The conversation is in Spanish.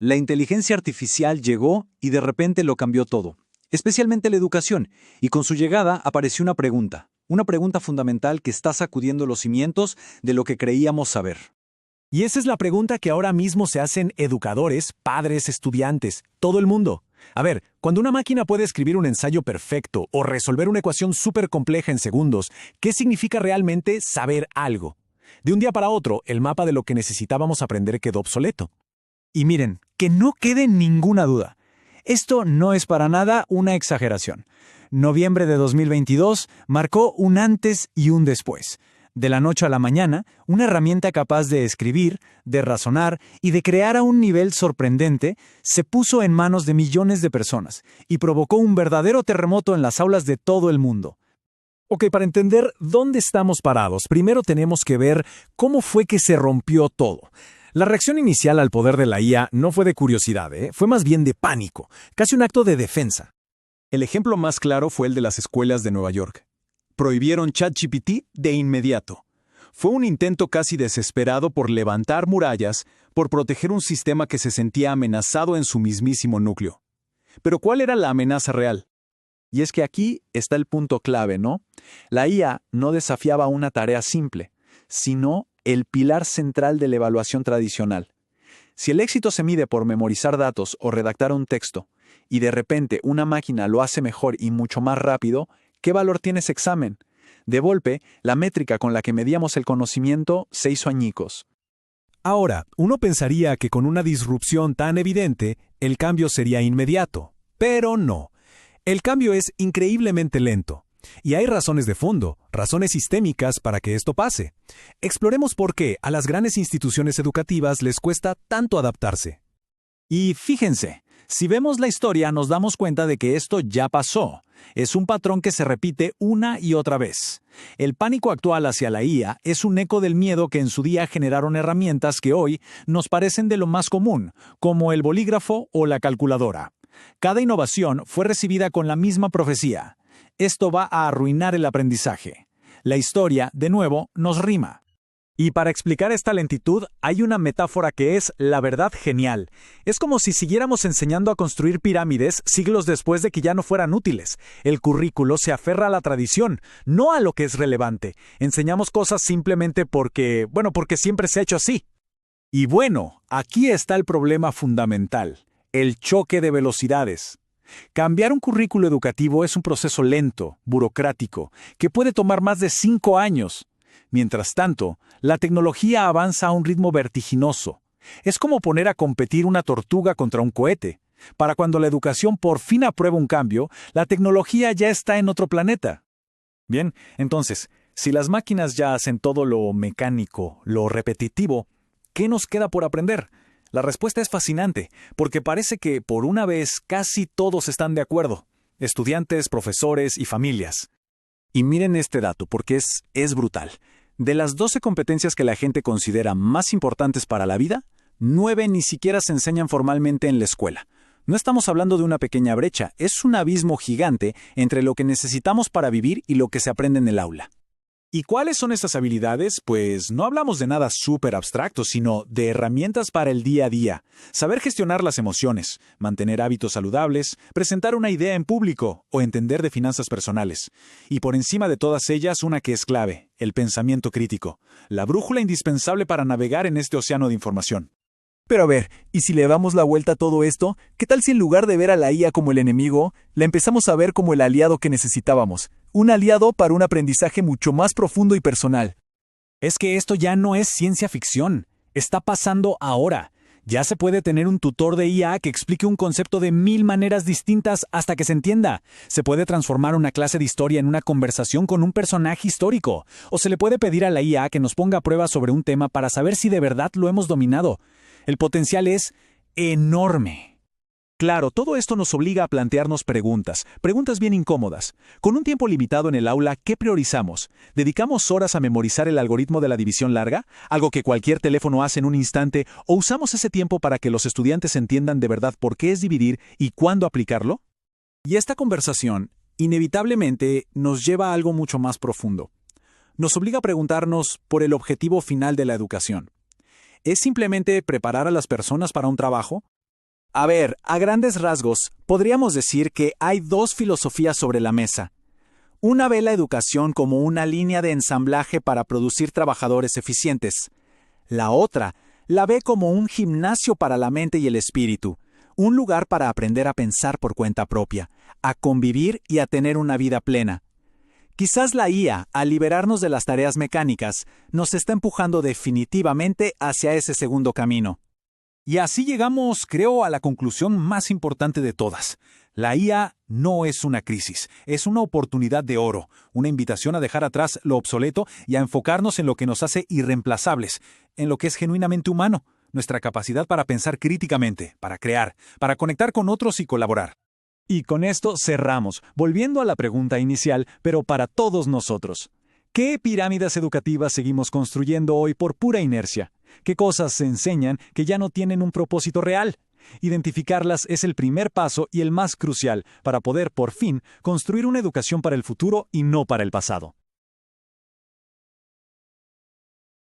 La inteligencia artificial llegó y de repente lo cambió todo, especialmente la educación, y con su llegada apareció una pregunta fundamental que está sacudiendo los cimientos de lo que creíamos saber. Y esa es la pregunta que ahora mismo se hacen educadores, padres, estudiantes, todo el mundo. A ver, cuando una máquina puede escribir un ensayo perfecto o resolver una ecuación súper compleja en segundos, ¿qué significa realmente saber algo? De un día para otro, el mapa de lo que necesitábamos aprender quedó obsoleto. Y miren, que no quede ninguna duda. Esto no es para nada una exageración. Noviembre de 2022 marcó un antes y un después. De la noche a la mañana, una herramienta capaz de escribir, de razonar y de crear a un nivel sorprendente se puso en manos de millones de personas y provocó un verdadero terremoto en las aulas de todo el mundo. Ok, para entender dónde estamos parados, primero tenemos que ver cómo fue que se rompió todo. La reacción inicial al poder de la IA no fue de curiosidad, fue más bien de pánico, casi un acto de defensa. El ejemplo más claro fue el de las escuelas de Nueva York. Prohibieron ChatGPT de inmediato. Fue un intento casi desesperado por levantar murallas, por proteger un sistema que se sentía amenazado en su mismísimo núcleo. Pero ¿cuál era la amenaza real? Y es que aquí está el punto clave, ¿no? La IA no desafiaba una tarea simple, sino el pilar central de la evaluación tradicional. Si el éxito se mide por memorizar datos o redactar un texto, y de repente una máquina lo hace mejor y mucho más rápido, ¿qué valor tiene ese examen? De golpe, la métrica con la que medíamos el conocimiento se hizo añicos. Ahora, uno pensaría que con una disrupción tan evidente, el cambio sería inmediato. Pero no. El cambio es increíblemente lento. Y hay razones de fondo, razones sistémicas para que esto pase. Exploremos por qué a las grandes instituciones educativas les cuesta tanto adaptarse. Y fíjense, si vemos la historia nos damos cuenta de que esto ya pasó. Es un patrón que se repite una y otra vez. El pánico actual hacia la IA es un eco del miedo que en su día generaron herramientas que hoy nos parecen de lo más común, como el bolígrafo o la calculadora. Cada innovación fue recibida con la misma profecía. Esto va a arruinar el aprendizaje. La historia, de nuevo, nos rima. Y para explicar esta lentitud, hay una metáfora que es la verdad genial. Es como si siguiéramos enseñando a construir pirámides siglos después de que ya no fueran útiles. El currículo se aferra a la tradición, no a lo que es relevante. Enseñamos cosas simplemente porque siempre se ha hecho así. Y bueno, aquí está el problema fundamental, el choque de velocidades. Cambiar un currículo educativo es un proceso lento, burocrático, que puede tomar más de 5 años. Mientras tanto, la tecnología avanza a un ritmo vertiginoso. Es como poner a competir una tortuga contra un cohete. Para cuando la educación por fin aprueba un cambio, la tecnología ya está en otro planeta. Bien, entonces, si las máquinas ya hacen todo lo mecánico, lo repetitivo, ¿qué nos queda por aprender? La respuesta es fascinante, porque parece que por una vez casi todos están de acuerdo. Estudiantes, profesores y familias. Y miren este dato, porque es brutal. De las 12 competencias que la gente considera más importantes para la vida, 9 ni siquiera se enseñan formalmente en la escuela. No estamos hablando de una pequeña brecha, es un abismo gigante entre lo que necesitamos para vivir y lo que se aprende en el aula. ¿Y cuáles son estas habilidades? Pues no hablamos de nada súper abstracto, sino de herramientas para el día a día. Saber gestionar las emociones, mantener hábitos saludables, presentar una idea en público o entender de finanzas personales. Y por encima de todas ellas, una que es clave, el pensamiento crítico, la brújula indispensable para navegar en este océano de información. Pero a ver, ¿y si le damos la vuelta a todo esto? ¿Qué tal si en lugar de ver a la IA como el enemigo, la empezamos a ver como el aliado que necesitábamos? Un aliado para un aprendizaje mucho más profundo y personal. Es que esto ya no es ciencia ficción. Está pasando ahora. Ya se puede tener un tutor de IA que explique un concepto de 1000 maneras distintas hasta que se entienda. Se puede transformar una clase de historia en una conversación con un personaje histórico. O se le puede pedir a la IA que nos ponga a prueba sobre un tema para saber si de verdad lo hemos dominado. El potencial es enorme. Claro, todo esto nos obliga a plantearnos preguntas bien incómodas. Con un tiempo limitado en el aula, ¿qué priorizamos? ¿Dedicamos horas a memorizar el algoritmo de la división larga? ¿Algo que cualquier teléfono hace en un instante? ¿O usamos ese tiempo para que los estudiantes entiendan de verdad por qué es dividir y cuándo aplicarlo? Y esta conversación, inevitablemente, nos lleva a algo mucho más profundo. Nos obliga a preguntarnos por el objetivo final de la educación. ¿Es simplemente preparar a las personas para un trabajo? A ver, a grandes rasgos, podríamos decir que hay dos filosofías sobre la mesa. Una ve la educación como una línea de ensamblaje para producir trabajadores eficientes. La otra la ve como un gimnasio para la mente y el espíritu, un lugar para aprender a pensar por cuenta propia, a convivir y a tener una vida plena. Quizás la IA, al liberarnos de las tareas mecánicas, nos está empujando definitivamente hacia ese segundo camino. Y así llegamos, creo, a la conclusión más importante de todas. La IA no es una crisis, es una oportunidad de oro, una invitación a dejar atrás lo obsoleto y a enfocarnos en lo que nos hace irreemplazables, en lo que es genuinamente humano, nuestra capacidad para pensar críticamente, para crear, para conectar con otros y colaborar. Y con esto cerramos, volviendo a la pregunta inicial, pero para todos nosotros. ¿Qué pirámides educativas seguimos construyendo hoy por pura inercia? ¿Qué cosas se enseñan que ya no tienen un propósito real? Identificarlas es el primer paso y el más crucial para poder, por fin, construir una educación para el futuro y no para el pasado.